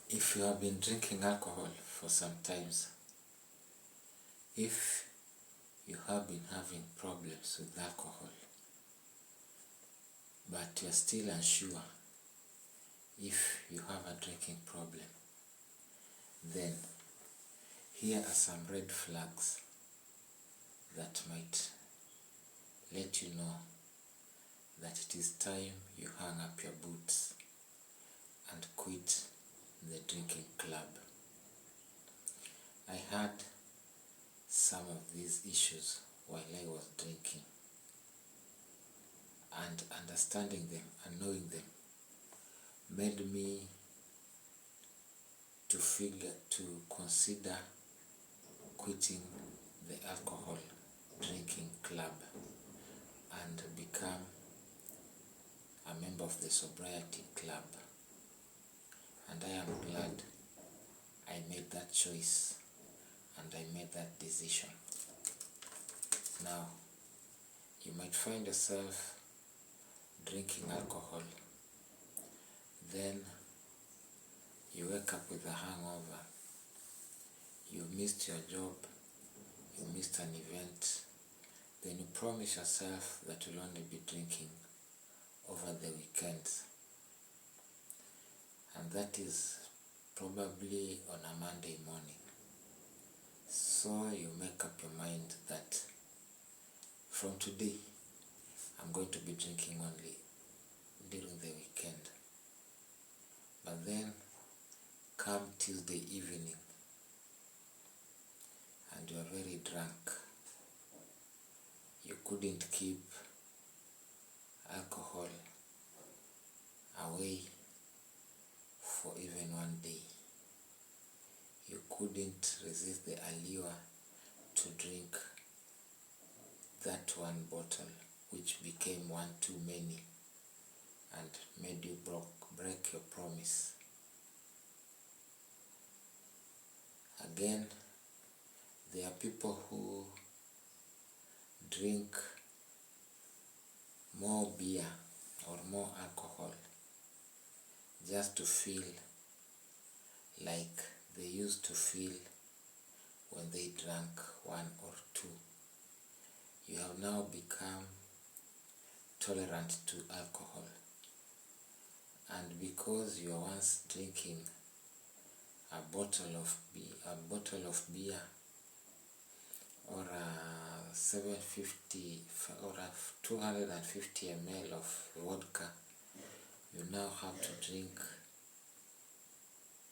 If you have been drinking alcohol for some times, if you have been having problems with alcohol, but you are still unsure if you have a drinking problem, then here are some red flags that might let you know that it is time you hang up your boots and quit the drinking club. I had some of these issues while I was drinking, and understanding them and knowing them made me to consider quitting the alcohol drinking club and become a member of the sobriety club. And I am glad I made that choice and I made that decision. Now, you might find yourself drinking alcohol, then you wake up with a hangover, you missed your job, you missed an event, then you promise yourself that you'll only be drinking over the weekends. And that is probably on a Monday morning. So you make up your mind that from today, I'm going to be drinking only during the weekend. But then come Tuesday evening and you are very drunk. You couldn't keep alcohol away for even one day. You couldn't resist the allure to drink that one bottle, which became one too many and made you break your promise. Again, there are people who drink more beer or more alcohol just to feel like they used to feel when they drank one or two. You have now become tolerant to alcohol, and because you were once drinking a bottle of beer or a 750 or a 250 ml of vodka, you now have to drink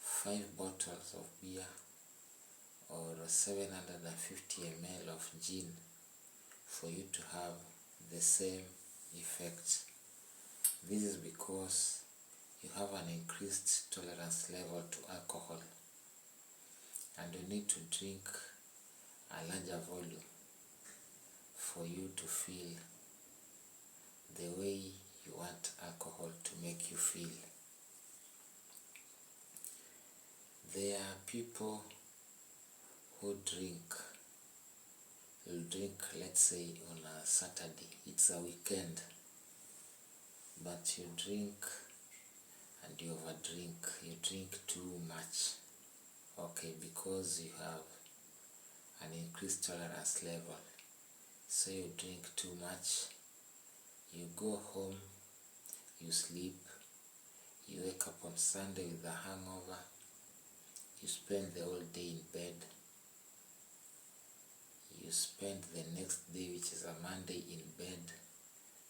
5 bottles of beer or 750 ml of gin for you to have the same effect. This is because you have an increased tolerance level to alcohol, and you need to drink a larger volume for you to feel the way you want alcohol to make you feel. There are people who drink, let's say on a Saturday, it's a weekend, but you drink and you overdrink, you drink too much, okay, because you have an increased tolerance level. So you drink too much, you go home, you sleep, you wake up on Sunday with a hangover, you spend the whole day in bed, you spend the next day, which is a Monday, in bed.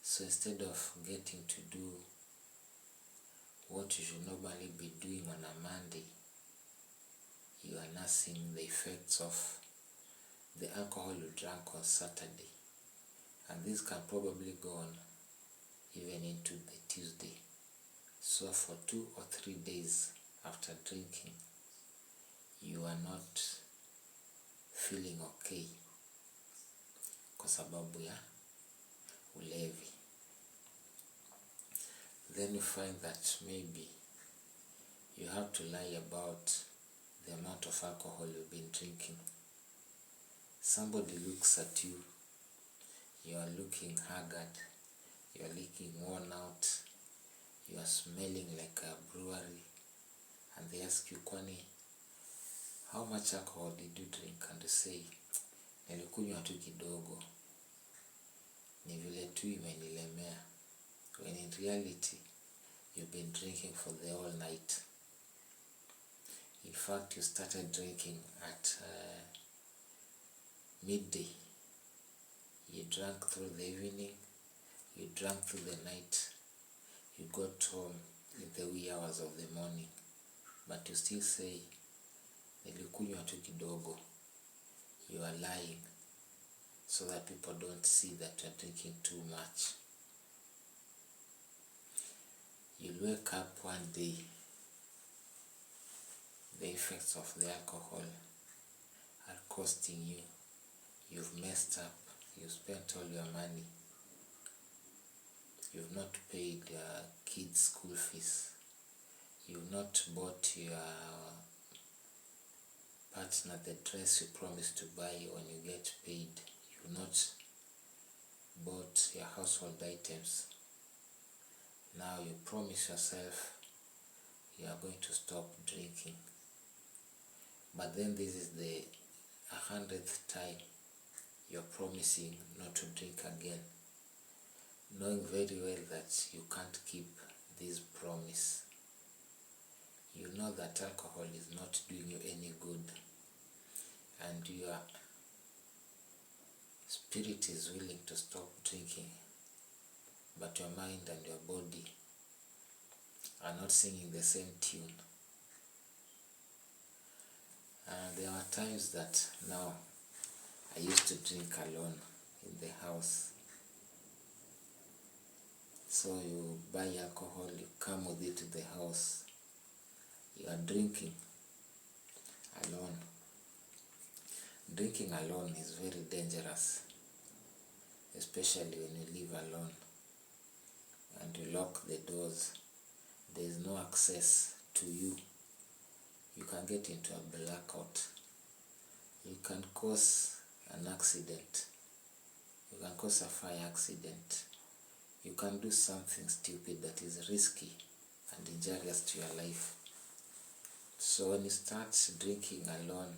So instead of getting to do what you should normally be doing on a Monday, you are nursing the effects of the alcohol you drank on Saturday. And this can probably go on even into the Tuesday. So for 2 or 3 days after drinking, you are not feeling okay kwa sababu ya ulevi. Then you find that maybe you have to lie about the amount of alcohol you've been drinking. Somebody looks at you, you are looking haggard, you are looking worn out, you are smelling like a brewery, and the ask you, kwani how much alcohol did you drink? And you say, nilikunywa tu kidogo, ni vile tu imenilemea. When in reality, you've been drinking for the whole night. In fact, you started drinking at midday. You drank through the evening, you drank through the night, you got home in the wee hours of the morning, but you still say, nilikunywa tu kidogo. You are lying so that people don't see that you are drinking too much. You'll wake up one day, the effects of the alcohol are costing you. You've messed up, you've spent all your money, you've not paid your kids' school fees, you've not bought your partner the dress you promised to buy when you get paid, you've not bought your household items. Now you promise yourself you are going to stop drinking, but then this is the 100th time you're promising not to drink again, knowing very well that you can't keep this promise. You know that alcohol is not doing you any good, and your spirit is willing to stop drinking, but your mind and your body are not singing the same tune. And there are times that now I used to drink alone in the house. So you buy alcohol, you come with it to the house, you are drinking alone. Drinking alone is very dangerous, especially when you live alone and you lock the doors. There is no access to you. You can get into a blackout. You can cause an accident. You can cause a fire accident. You can do something stupid that is risky and injurious to your life. So when you start drinking alone,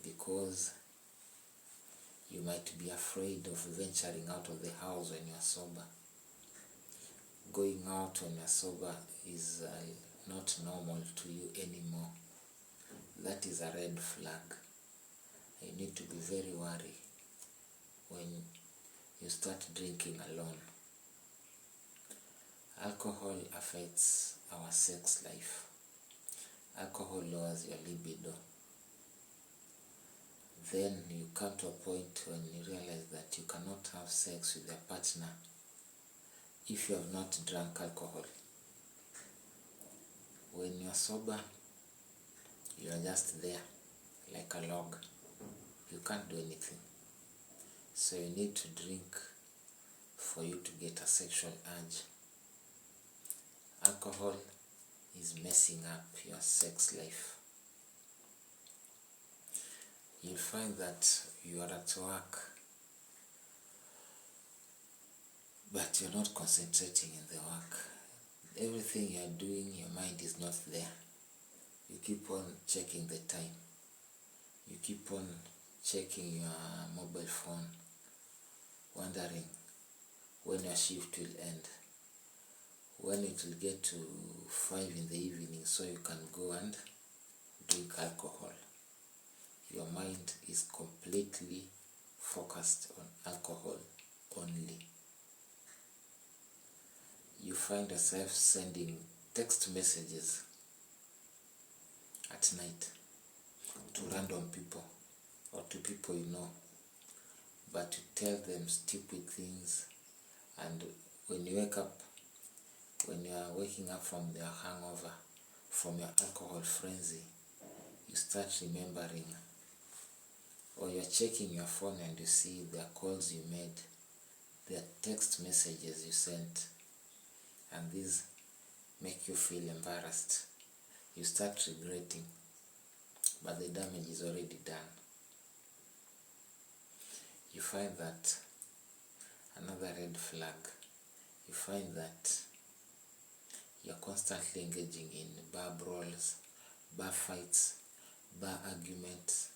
because you might be afraid of venturing out of the house when you are sober. Going out when you are sober is not normal to you anymore. That is a red flag. You need to be very worried when you start drinking alone. Alcohol affects our sex life. Alcohol lowers your libido. Then you come to a point when you realize that you cannot have sex with your partner if you have not drunk alcohol. When you are sober, you are just there like a log. You can't do anything. So you need to drink for you to get a sexual urge. Alcohol is messing up your sex life. You'll find that you are at work, but you're not concentrating in the work. Everything you're doing, your mind is not there. You keep on checking the time. You keep on checking your mobile phone, wondering when your shift will end, when it will get to 5 in the evening so you can go and drink alcohol. Your mind is completely focused on alcohol only. You find yourself sending text messages at night to random people or to people you know, but you tell them stupid things, and when you wake up, when you are waking up from your hangover, from your alcohol frenzy, you start remembering, or you're checking your phone and you see the calls you made, the text messages you sent, and these make you feel embarrassed. You start regretting, but the damage is already done. You find that another red flag. You find that you're constantly engaging in bar brawls bar fights, bar arguments.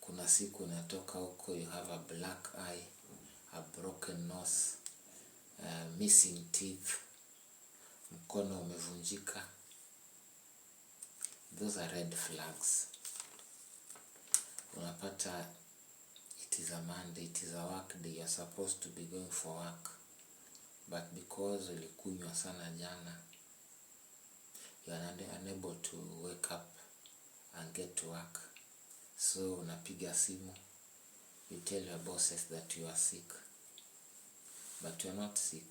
Kuna siku unatoka huko, you have a black eye, a broken nose, missing teeth, mkono umevunjika. Those are red flags. Unapata it is a Monday, it is a work day, you are supposed to be going for work, but because ulikunywa sana jana, you are unable to wake up and get to work. So unapiga simu, you tell your bosses that you are sick, but you are not sick,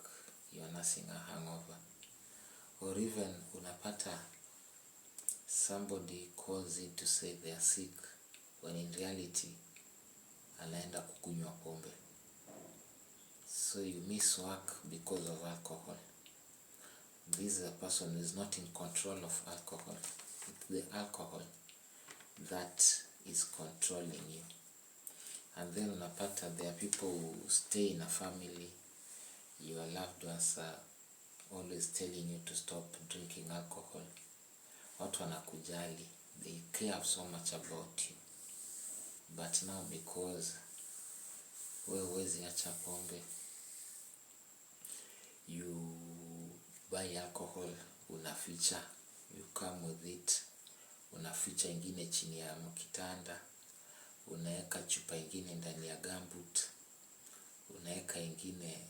you are nursing a hangover. Or even unapata somebody calls in to say they are sick, when in reality anaenda kukunywa pombe. So you miss work because of alcohol. This is a person who is not in control of alcohol. It's the alcohol that is controlling you. And then unapata there are people who stay in a family, your loved ones are always telling you to stop drinking alcohol. Watu wanakujali, they care so much about you. But now because wewe huwezi acha pombe, you buy alcohol, unaficha, you come with it, unaficha ingine chini ya kitanda, unaeka chupa ingine ndani ya gumboot, unaeka ingine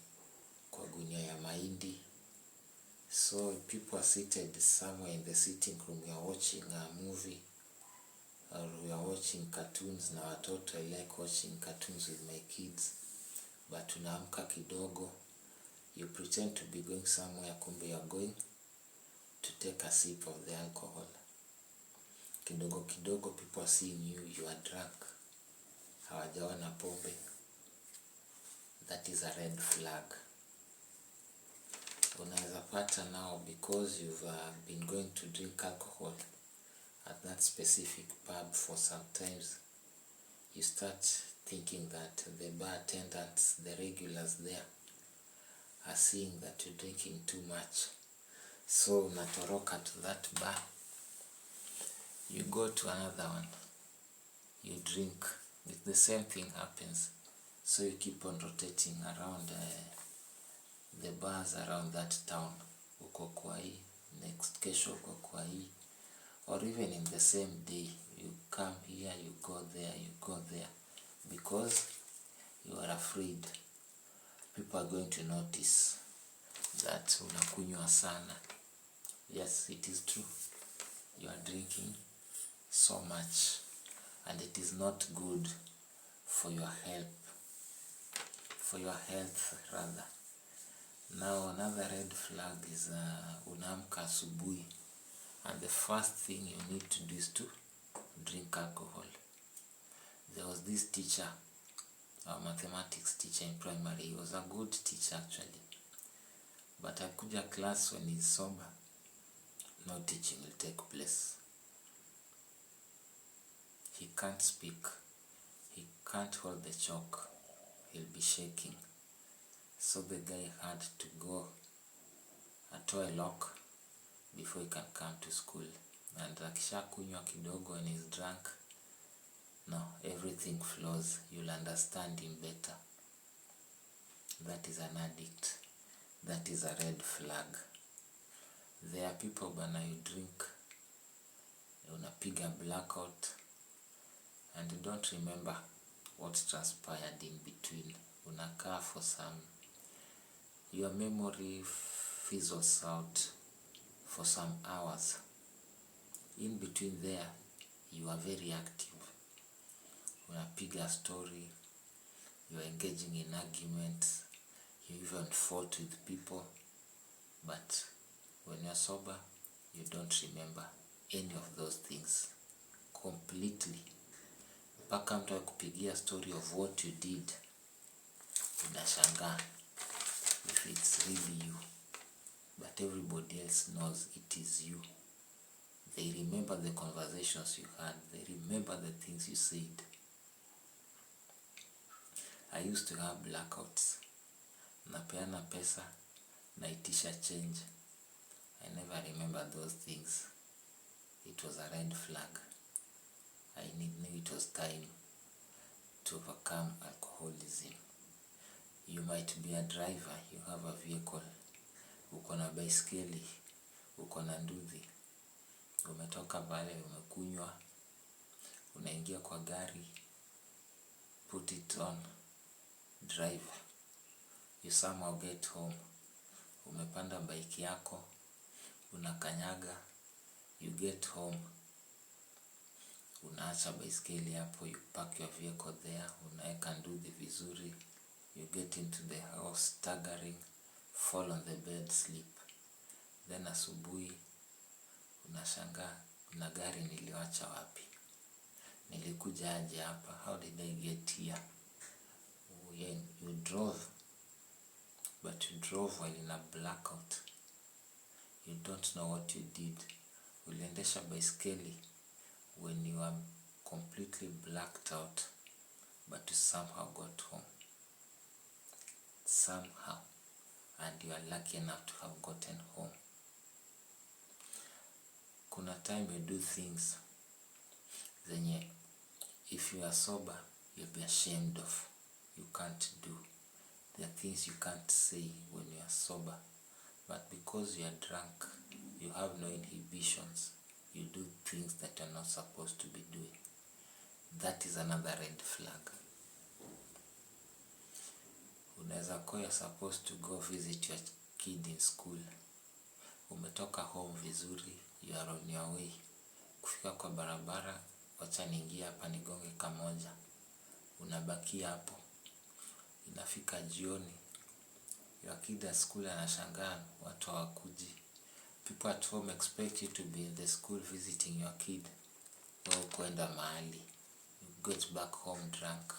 kwa gunia ya mahindi. So people are seated somewhere in the sitting room, you are watching a movie, or we are watching cartoons na watoto. I like watching cartoons with my kids. But unaamka kidogo, you pretend to be going somewhere, kumbe you are going to take a sip of the alcohol. Kidogo kidogo people are seeing you are drunk, hawajaona pombe. That is a red flag. Unaweza pata now, because you've been going to drink alcohol at that specific pub for some times, you start thinking that the bar attendants, the regulars there, are seeing that you're drinking too much. So unatoroka to that bar, you go to another one, you drink. The same thing happens. So you keep on rotating around the bars around that town. Uko kwa hii, next kesho uko kwa hii. Or even in the same day, you come here, you go there, you go there, because you are afraid people are going to notice that unakunywa sana. Yes, it is true, you are drinking so much, and it is not good for your health rather. Now another red flag is unaamka asubuhi, and the first thing you need to do is to drink alcohol. There was this teacher, our mathematics teacher in primary. He was a good teacher actually, but akuja class when he's sober, no teaching will take place. He can't speak, he can't hold the chalk, he'll be shaking. So the guy had to go atoe lock before he can come to school. And akisha kunywa kidogo and he's drunk, no, everything flows. You'll understand him better. That is an addict. That is a red flag. There are people bana, you drink, unapiga blackout, and you don't remember what transpired in between. Unakaa for some, your memory fizzles out for some hours. In between there, you are very active. Unapiga story, you are engaging in arguments, you even fought with people, but when you are sober, you don't remember any of those things completely. Mpaka mtu akupigia story of what you did, unashangaa if it's really you, but everybody else knows it is you. They remember the conversations you had, they remember the things you said. I used to have blackouts. Napeana pesa, naitisha change. I never remember those things. it was a red flag. I knew it was time to overcome alcoholism. You might be a driver, you have a vehicle, uko na baiskeli, uko na nduthi, umetoka pale, umekunywa, unaingia kwa gari, put it on, drive. You somehow get home, umepanda bike yako, unakanyaga, you get home, unaacha baiskeli hapo, you park your vehicle there, unaeka nduthi vizuri, you get into the house, staggering, fall on the bed, sleep. Then asubuhi, unashangaa, na gari niliwacha wapi? Nilikuja aje hapa? How did I get here? You drove, but you drove while in a blackout. You don't know what you did. Uliendesha baiskeli when you are completely blacked out, but you somehow got home. Somehow. And you are lucky enough to have gotten home. Kuna time you do things zenye, if you are sober, you'll be ashamed of. You can't do. There are things you can't say when you are sober. But because you are drunk, you have no inhibitions. You do things that you're not supposed to be doing. That is another red flag. Unaweza kuwa you're supposed to go visit your kid in school. Umetoka home vizuri, you are on your way. Kufika kwa barabara, wacha niingie hapa nigonge kamoja. Unabakia hapo. Inafika jioni, your kid at school anashangaa watu hawakuji. People at home expect you to be in the school visiting your kid. Wewe kwenda mahali. You get back home drunk.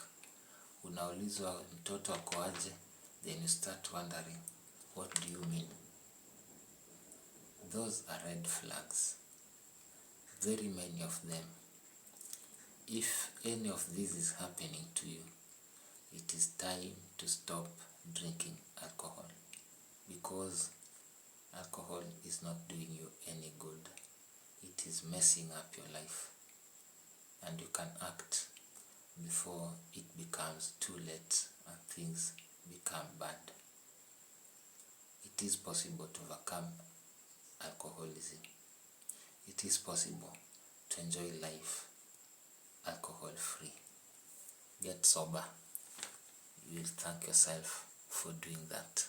Unaulizwa mtoto ako aje, then you start wondering, what do you mean? Those are red flags. Very many of them. If any of this is happening to you, it is time to stop drinking alcohol, because alcohol is not doing you any good. It is messing up your life, and you can act before it becomes too late and things become bad. It is possible to overcome alcoholism. It is possible to enjoy life alcohol free. Get sober. You will thank yourself for doing that.